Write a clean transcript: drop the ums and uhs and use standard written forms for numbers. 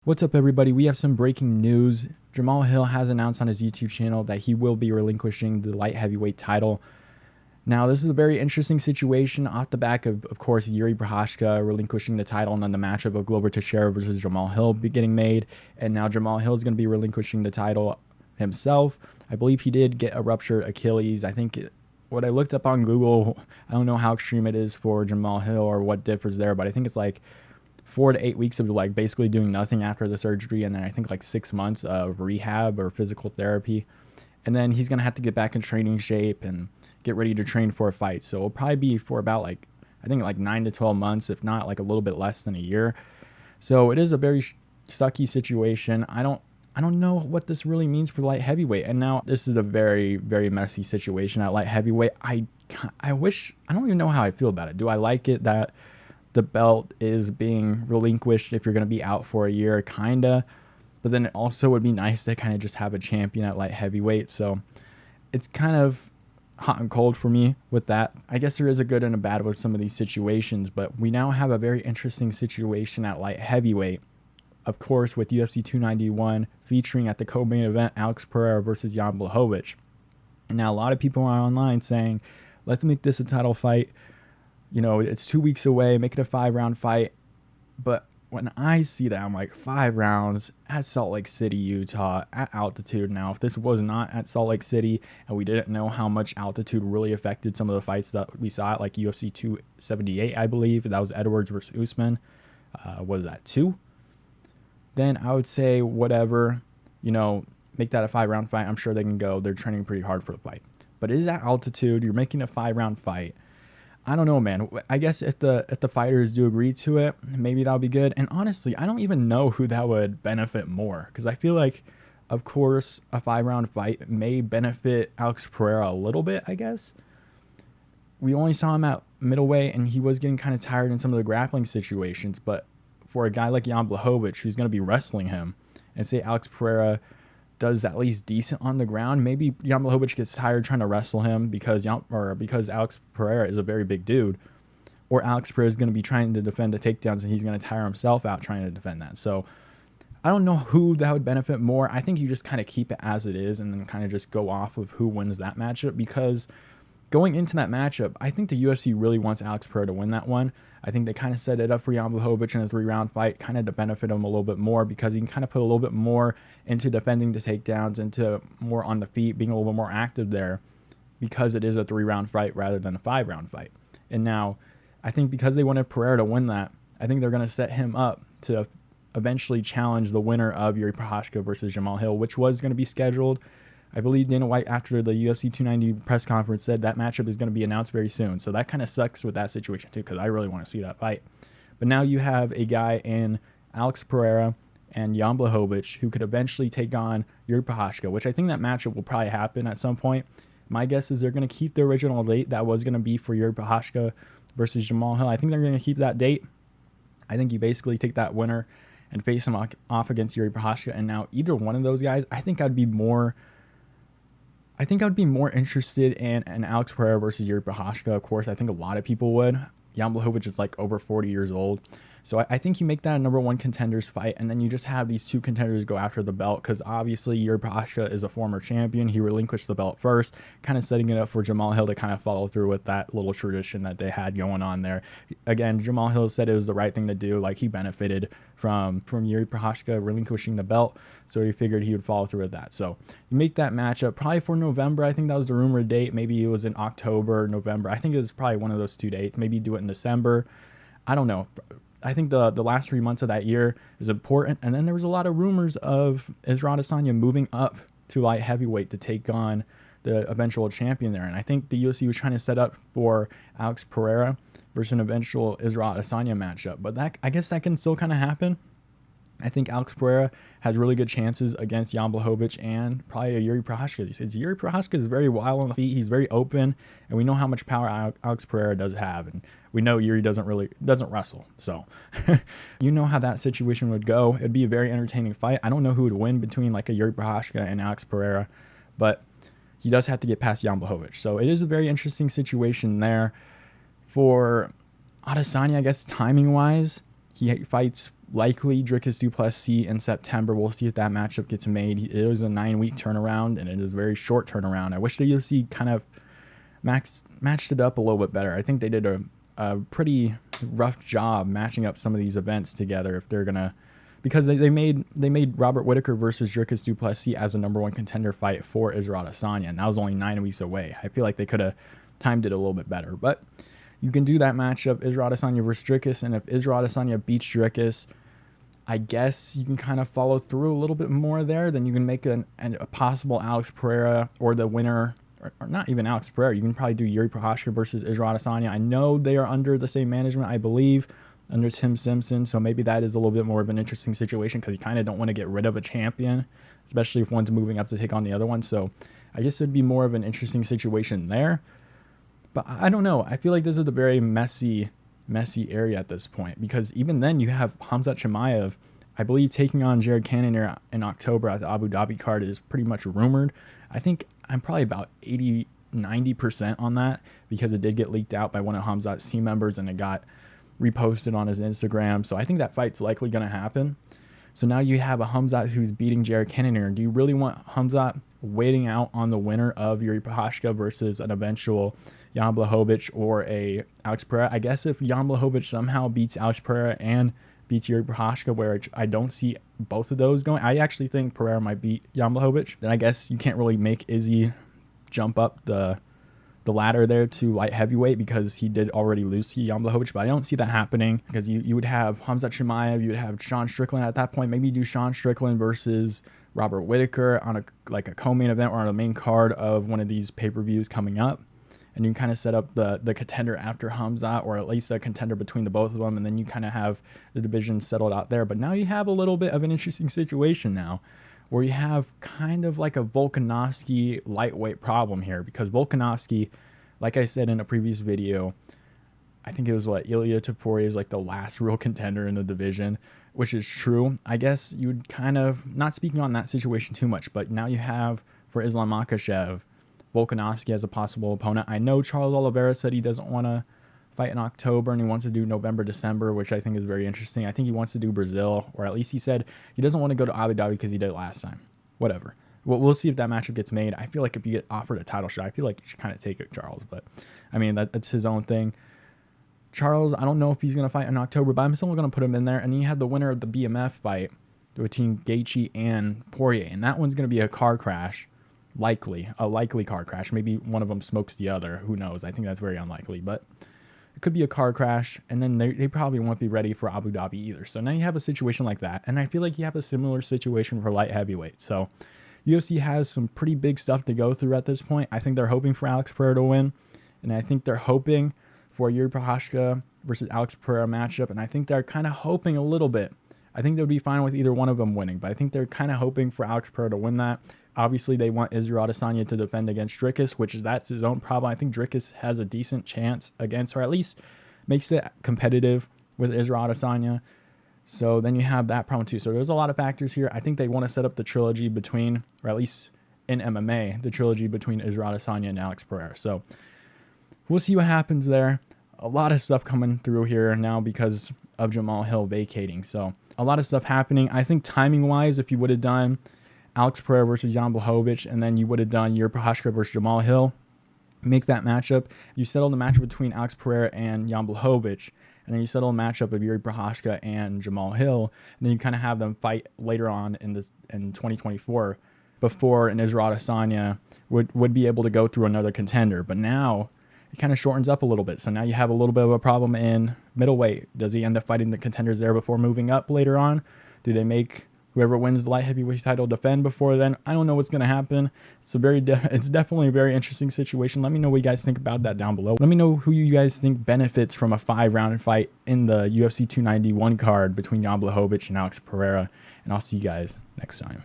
What's up, everybody? We have some breaking news. Jamahal Hill has announced on his YouTube channel that he will be relinquishing the light heavyweight title. Now, this is a very interesting situation off the back of course, Yuri Prochazka relinquishing the title and then the matchup of Glover Teixeira versus Jamahal Hill getting made. And now Jamahal Hill is going to be relinquishing the title himself. I believe he did get a ruptured Achilles. What I looked up on Google, I don't know how extreme it is for Jamahal Hill or what differs there, but I think it's like 4 to 8 weeks of like basically doing nothing after the surgery, and then I think like 6 months of rehab or physical therapy, and then he's gonna have to get back in training shape and get ready to train for a fight. So it'll probably be for about like, I think like 9 to 12 months, if not like a little bit less than a year. So it is a very sucky situation. I don't know what this really means for light heavyweight, and now this is a very, very messy situation at light heavyweight. I don't even know how I feel about it. Do I like it that the belt is being relinquished if you're going to be out for a year? Kinda, but then it also would be nice to kind of just have a champion at light heavyweight. So it's kind of hot and cold for me with that. I guess there is a good and a bad with some of these situations, but we now have a very interesting situation at light heavyweight, of course, with UFC 291 featuring at the co-main event Alex Pereira versus Jan Blachowicz. And now a lot of people are online saying, let's make this a title fight. You know, it's 2 weeks away, make it a 5-round fight. But when I see that, I'm like, 5 rounds at Salt Lake City, Utah, at altitude. Now, if this was not at Salt Lake City and we didn't know how much altitude really affected some of the fights that we saw at like UFC 278, I believe, that was Edwards versus Usman, was that 2? Then I would say whatever, you know, make that a 5-round fight. I'm sure they can go. They're training pretty hard for the fight. But it is at altitude. You're making a 5-round fight. I don't know, man. I guess if the fighters do agree to it, maybe that'll be good. And honestly, I don't even know who that would benefit more, because I feel like, of course, a 5-round fight may benefit Alex Pereira a little bit, I guess. We only saw him at middleweight, and he was getting kind of tired in some of the grappling situations. But for a guy like Jan Blachowicz, who's going to be wrestling him, and say Alex Pereira does at least decent on the ground, maybe Jan Blachowicz gets tired trying to wrestle him because Alex Pereira is a very big dude, or Alex Pereira is going to be trying to defend the takedowns and he's going to tire himself out trying to defend that. So I don't know who that would benefit more. I think you just kind of keep it as it is and then kind of just go off of who wins that matchup, because going into that matchup, I think the UFC really wants Alex Pereira to win that one. I think they kind of set it up for Jan Blachowicz in a 3-round fight, kind of to benefit him a little bit more, because he can kind of put a little bit more into defending the takedowns, into more on the feet, being a little bit more active there, because it is a 3-round fight rather than a 5-round fight. And now, I think because they wanted Pereira to win that, I think they're going to set him up to eventually challenge the winner of Yuri Prochazka versus Jamahal Hill, which was going to be scheduled. I believe Dana White, after the UFC 290 press conference, said that matchup is going to be announced very soon. So that kind of sucks with that situation too, because I really want to see that fight. But now you have a guy in Alex Pereira and Jan Blachowicz who could eventually take on Yuri Prochazka, which I think that matchup will probably happen at some point. My guess is they're going to keep the original date that was going to be for Yuri Prochazka versus Jamahal Hill. I think they're going to keep that date. I think you basically take that winner and face him off against Yuri Prochazka. And now either one of those guys, I think I'd be more interested in an Alex Pereira versus Yuri Prochazka. Of course, I think a lot of people would. Jan Blachowicz is like over 40 years old. So I think you make that a #1 contenders fight, and then you just have these two contenders go after the belt, because obviously Yuri Prochazka is a former champion. He relinquished the belt first, kind of setting it up for Jamahal Hill to kind of follow through with that little tradition that they had going on there. Again, Jamahal Hill said it was the right thing to do. Like, he benefited from Yuri Prochazka relinquishing the belt, so he figured he would follow through with that. So you make that matchup probably for November. I think that was the rumored date. Maybe it was in October, November. I think it was probably one of those 2 dates. Maybe do it in December. I don't know. I think the last 3 months of that year is important. And then there was a lot of rumors of Israel Adesanya moving up to light heavyweight to take on the eventual champion there. And I think the UFC was trying to set up for Alex Pereira versus an eventual Israel Adesanya matchup. But that, I guess that can still kind of happen. I think Alex Pereira has really good chances against Jan Blachowicz and probably a Yuri Prochazka. Yuri Prochazka is very wild on the feet. He's very open, and we know how much power Alex Pereira does have, and we know Yuri doesn't wrestle. So you know how that situation would go. It'd be a very entertaining fight. I don't know who would win between like a Yuri Prochazka and Alex Pereira, but he does have to get past Jan Blachowicz. So it is a very interesting situation there. For Adesanya, I guess timing-wise, he fights Likely Dricus du Plessis in September. We'll see if that matchup gets made. It was a 9-week turnaround, and it is a very short turnaround. I wish the UFC kind of matched it up a little bit better. I think they did a pretty rough job matching up some of these events together if they're gonna, because they made Robert Whittaker versus Dricus du Plessis as a #1 contender fight for Israel Adesanya, and that was only 9 weeks away. I feel like they could have timed it a little bit better, but you can do that matchup, Israel Adesanya versus Dricus, and if Israel Adesanya beats Dricus, I guess you can kind of follow through a little bit more there. Then you can make a possible Alex Pereira, or the winner, or not even Alex Pereira. You can probably do Yuri Prochazka versus Israel Adesanya. I know they are under the same management, I believe, under Tim Simpson, so maybe that is a little bit more of an interesting situation because you kind of don't want to get rid of a champion, especially if one's moving up to take on the other one. So I guess it would be more of an interesting situation there. But I don't know. I feel like this is a very messy area at this point, because even then you have Khamzat Chimaev, I believe, taking on Jared Cannonier in October at the Abu Dhabi card is pretty much rumored. I think I'm probably about 80-90% on that, because it did get leaked out by one of Khamzat's team members and it got reposted on his Instagram. So I think that fight's likely going to happen. So now you have a Khamzat who's beating Jared Cannonier. Do you really want Khamzat waiting out on the winner of Yuri Prochazka versus an eventual Jan Blachowicz or a Alex Pereira? I guess if Jan Blachowicz somehow beats Alex Pereira and beats Yuri Prochazka, where I don't see both of those going, I actually think Pereira might beat Jan Blachowicz, then I guess you can't really make Izzy jump up the ladder there to light heavyweight, because he did already lose to Jan Blachowicz. But I don't see that happening, because you would have Khamzat Chimaev, you would have Sean Strickland at that point. Maybe you do Sean Strickland versus Robert Whittaker on a co-main event or on a main card of one of these pay-per-views coming up. And you can kind of set up the contender after Khamzat, or at least a contender between the both of them, and then you kind of have the division settled out there. But now you have a little bit of an interesting situation now, where you have kind of like a Volkanovski lightweight problem here, because Volkanovski, like I said in a previous video, I think it was Ilya Topuria is like the last real contender in the division, which is true. I guess you would kind of, not speaking on that situation too much, but now you have, for Islam Makhachev, Volkanovski as a possible opponent. I know Charles Oliveira said he doesn't want to fight in October and he wants to do November, December, which I think is very interesting. I think he wants to do Brazil, or at least he said he doesn't want to go to Abu Dhabi because he did it last time. Whatever. We'll see if that matchup gets made. I feel like if you get offered a title shot, I feel like you should kind of take it, Charles. But, I mean, that's his own thing. Charles, I don't know if he's going to fight in October, but I'm still going to put him in there. And then you have the winner of the BMF fight between Gaethje and Poirier, and that one's going to be a car crash. A likely car crash. Maybe one of them smokes the other. Who knows? I think that's very unlikely, but it could be a car crash, and then they probably won't be ready for Abu Dhabi either. So now you have a situation like that, and I feel like you have a similar situation for light heavyweight. So UFC has some pretty big stuff to go through at this point. I think they're hoping for Alex Pereira to win, and I think they're hoping for a Yuri Prochazka versus Alex Pereira matchup, and I think they're kind of hoping a little bit. I think they would be fine with either one of them winning, but I think they're kind of hoping for Alex Pereira to win that. Obviously, they want Israel Adesanya to defend against Dricus, which that's his own problem. I think Dricus has a decent chance against, or at least makes it competitive with Israel Adesanya. So then you have that problem too. So there's a lot of factors here. I think they want to set up the trilogy between, or at least in MMA, the trilogy between Israel Adesanya and Alex Pereira. So we'll see what happens there. A lot of stuff coming through here now because of Jamahal Hill vacating. So a lot of stuff happening. I think timing-wise, if you would have done Alex Pereira versus Jan Blachowicz, and then you would have done Yuri Prochazka versus Jamahal Hill, make that matchup. You settle the matchup between Alex Pereira and Jan Blachowicz, and then you settle a matchup of Yuri Prochazka and Jamahal Hill, and then you kind of have them fight later on in 2024 before an Israel Adesanya would be able to go through another contender. But now it kind of shortens up a little bit. So now you have a little bit of a problem in middleweight. Does he end up fighting the contenders there before moving up later on? Do they make whoever wins the light heavyweight title defend before then? I don't know what's going to happen. It's it's definitely a very interesting situation. Let me know what you guys think about that down below. Let me know who you guys think benefits from a 5-round fight in the UFC 291 card between Jan Blachowicz and Alex Pereira. And I'll see you guys next time.